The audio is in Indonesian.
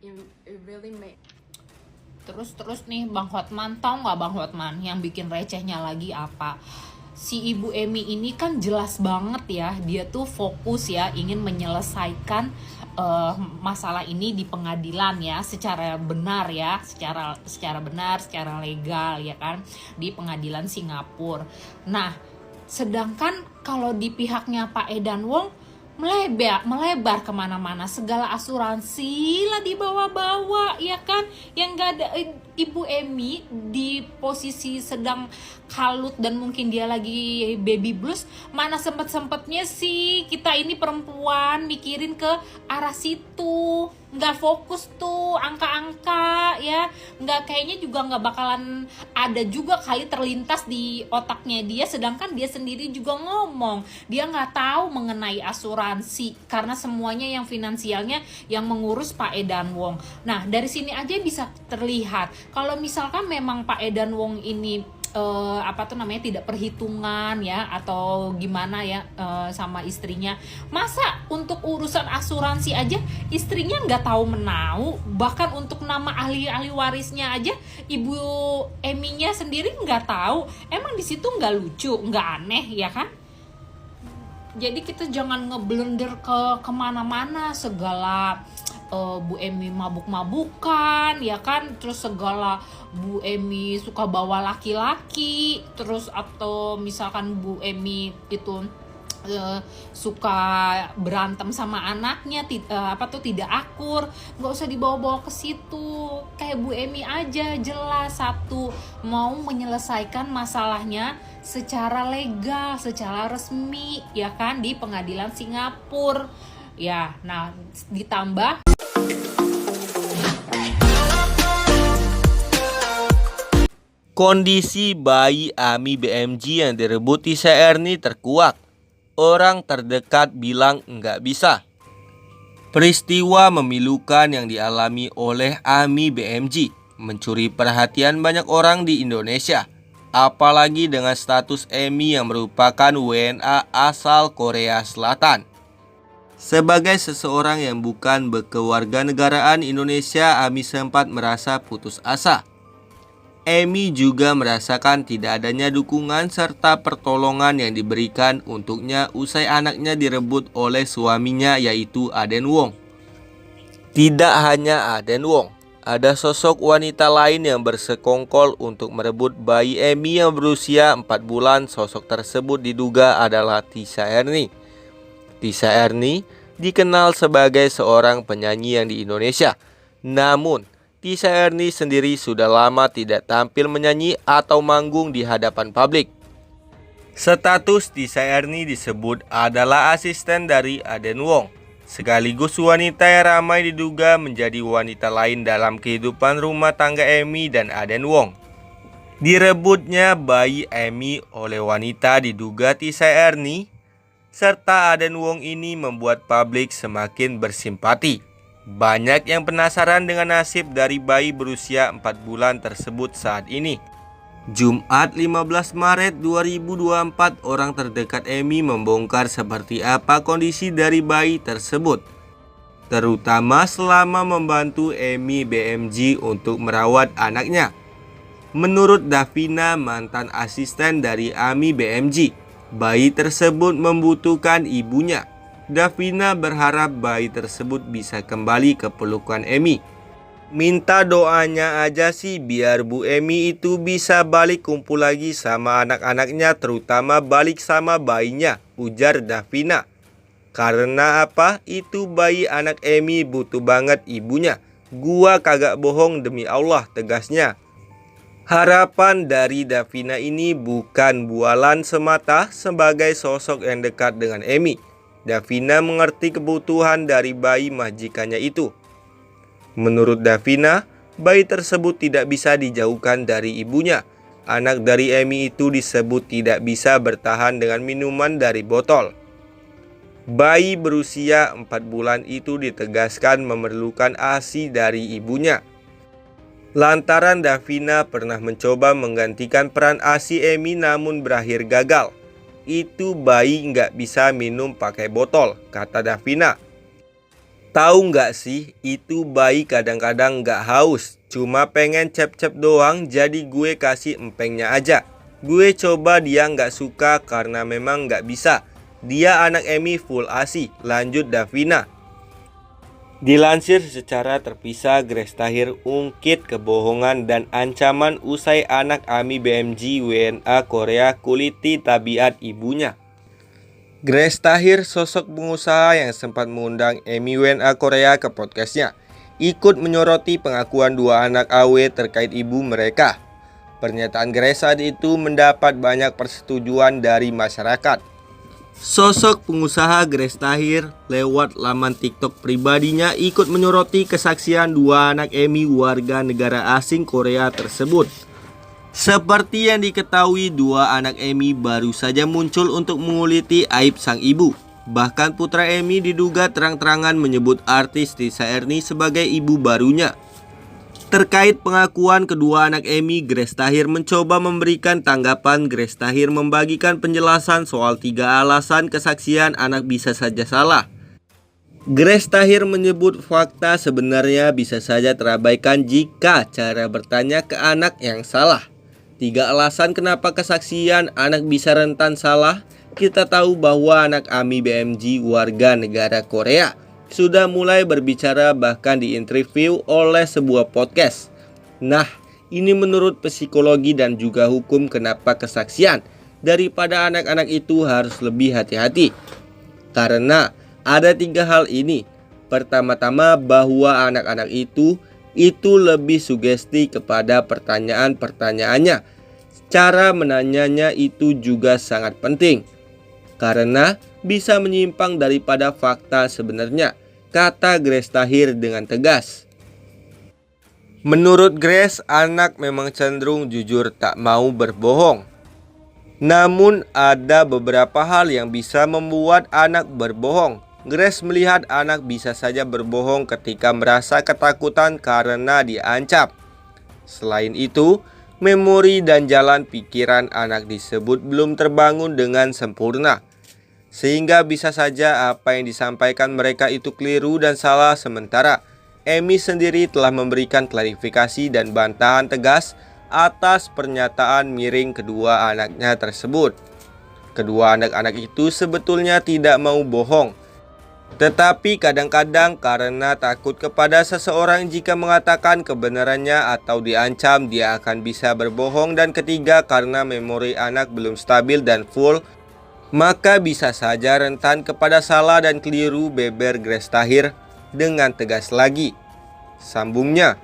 it really make. Terus nih Bang Hotman, tahu nggak Bang Hotman yang bikin recehnya lagi apa? Si Ibu Emi ini kan jelas banget ya, dia tuh fokus ya ingin menyelesaikan masalah ini di pengadilan ya, secara benar ya, secara benar, secara legal ya kan, di pengadilan Singapura. Nah, sedangkan kalau di pihaknya Pak Edan Wong melebar kemana-mana, segala asuransi lah dibawa-bawa ya kan, yang gak ada Ibu Emi di posisi sedang kalut dan mungkin dia lagi baby blues, mana sempet-sempetnya sih kita ini perempuan mikirin ke arah situ, nggak fokus tuh angka-angka ya, nggak, kayaknya juga nggak bakalan ada juga kali terlintas di otaknya dia, sedangkan dia sendiri juga ngomong dia nggak tahu mengenai asuransi karena semuanya yang finansialnya yang mengurus Pak Edan Wong. Nah, dari sini aja bisa terlihat kalau misalkan memang Pak Edan Wong ini tidak perhitungan ya atau gimana ya sama istrinya, masa untuk urusan asuransi aja istrinya nggak tahu menau, bahkan untuk nama ahli warisnya aja Ibu Eminya sendiri nggak tahu. Emang di situ nggak lucu, nggak aneh ya kan? Jadi kita jangan ngeblender ke kemana-mana segala Bu Emi mabuk-mabukan ya kan, terus segala Bu Emi suka bawa laki-laki, terus atau misalkan Bu Emi itu suka berantem sama anaknya, tidak akur, nggak usah dibawa-bawa ke situ. Kayak Bu Emi aja jelas satu, mau menyelesaikan masalahnya secara legal, secara resmi ya kan, di pengadilan Singapura ya. Nah, ditambah kondisi bayi AMI BMG yang direbut Tisha Erni terkuak. Orang terdekat bilang nggak bisa. Peristiwa memilukan yang dialami oleh AMI BMG mencuri perhatian banyak orang di Indonesia, apalagi dengan status Emi yang merupakan WNA asal Korea Selatan. Sebagai seseorang yang bukan berkewarganegaraan Indonesia, Ami sempat merasa putus asa. Emi juga merasakan tidak adanya dukungan serta pertolongan yang diberikan untuknya usai anaknya direbut oleh suaminya, yaitu Aden Wong. Tidak hanya Aden Wong, ada sosok wanita lain yang bersekongkol untuk merebut bayi Emi yang berusia 4 bulan. Sosok tersebut diduga adalah Tisha Erni. Tisha Erni dikenal sebagai seorang penyanyi yang di Indonesia. Namun, Tisha Erni sendiri sudah lama tidak tampil menyanyi atau manggung di hadapan publik. Status Tisha Erni disebut adalah asisten dari Aden Wong, sekaligus wanita yang ramai diduga menjadi wanita lain dalam kehidupan rumah tangga Emi dan Aden Wong. Direbutnya bayi Emi oleh wanita diduga Tisha Erni serta Aden Wong ini membuat publik semakin bersimpati. Banyak yang penasaran dengan nasib dari bayi berusia 4 bulan tersebut saat ini. Jumat 15 Maret 2024, orang terdekat Emi membongkar seperti apa kondisi dari bayi tersebut, terutama selama membantu Emi BMG untuk merawat anaknya. Menurut Davina, mantan asisten dari AMI BMG, bayi tersebut membutuhkan ibunya. Davina berharap bayi tersebut bisa kembali ke pelukan Emi. Minta doanya aja sih biar Bu Emi itu bisa balik kumpul lagi sama anak-anaknya, terutama balik sama bayinya, ujar Davina. Karena apa? Itu bayi anak Emi butuh banget ibunya. Gua kagak bohong demi Allah, tegasnya. Harapan dari Davina ini bukan bualan semata. Sebagai sosok yang dekat dengan Emi, Davina mengerti kebutuhan dari bayi majikannya itu. Menurut Davina, bayi tersebut tidak bisa dijauhkan dari ibunya. Anak dari Emi itu disebut tidak bisa bertahan dengan minuman dari botol. Bayi berusia 4 bulan itu ditegaskan memerlukan ASI dari ibunya. Lantaran Davina pernah mencoba menggantikan peran ASI Emi namun berakhir gagal. Itu bayi nggak bisa minum pakai botol, kata Davina. Tahu nggak sih, itu bayi kadang-kadang nggak haus, cuma pengen cep-cep doang, jadi gue kasih empengnya aja. Gue coba dia nggak suka karena memang nggak bisa. Dia anak Emi full ASI, lanjut Davina. Dilansir secara terpisah, Grace Tahir ungkit kebohongan dan ancaman usai anak AMI BMG WNA Korea kuliti tabiat ibunya. Grace Tahir, sosok pengusaha yang sempat mengundang AMI WNA Korea ke podcastnya, ikut menyoroti pengakuan dua anak AW terkait ibu mereka. Pernyataan Grace saat itu mendapat banyak persetujuan dari masyarakat. Sosok pengusaha Grace Tahir lewat laman TikTok pribadinya ikut menyoroti kesaksian dua anak Emi warga negara asing Korea tersebut. Seperti yang diketahui, dua anak Emi baru saja muncul untuk menguliti aib sang ibu. Bahkan putra Emi diduga terang-terangan menyebut artis Tisa Erni sebagai ibu barunya. Terkait pengakuan kedua anak Emi, Grace Tahir mencoba memberikan tanggapan. Grace Tahir membagikan penjelasan soal 3 alasan kesaksian anak bisa saja salah. Grace Tahir menyebut fakta sebenarnya bisa saja terabaikan jika cara bertanya ke anak yang salah. 3 alasan kenapa kesaksian anak bisa rentan salah. Kita tahu bahwa anak AMI BMG warga negara Korea sudah mulai berbicara bahkan diinterview oleh sebuah podcast. Nah, ini menurut psikologi dan juga hukum kenapa kesaksian daripada anak-anak itu harus lebih hati-hati. Karena ada 3 hal ini. Pertama-tama bahwa anak-anak itu lebih sugesti kepada pertanyaan-pertanyaannya. Cara menanyanya itu juga sangat penting. Karena bisa menyimpang daripada fakta sebenarnya, kata Grace Tahir dengan tegas. Menurut Grace, anak memang cenderung jujur tak mau berbohong. Namun ada beberapa hal yang bisa membuat anak berbohong. Grace melihat anak bisa saja berbohong ketika merasa ketakutan karena diancam. Selain itu, memori dan jalan pikiran anak disebut belum terbangun dengan sempurna. Sehingga bisa saja apa yang disampaikan mereka itu keliru dan salah, sementara Emi sendiri telah memberikan klarifikasi dan bantahan tegas atas pernyataan miring kedua anaknya tersebut. Kedua anak-anak itu sebetulnya tidak mau bohong, tetapi kadang-kadang karena takut kepada seseorang jika mengatakan kebenarannya atau diancam dia akan bisa berbohong. Dan ketiga, karena memori anak belum stabil dan full, maka bisa saja rentan kepada salah dan keliru, beber Grace Tahir dengan tegas lagi. Sambungnya,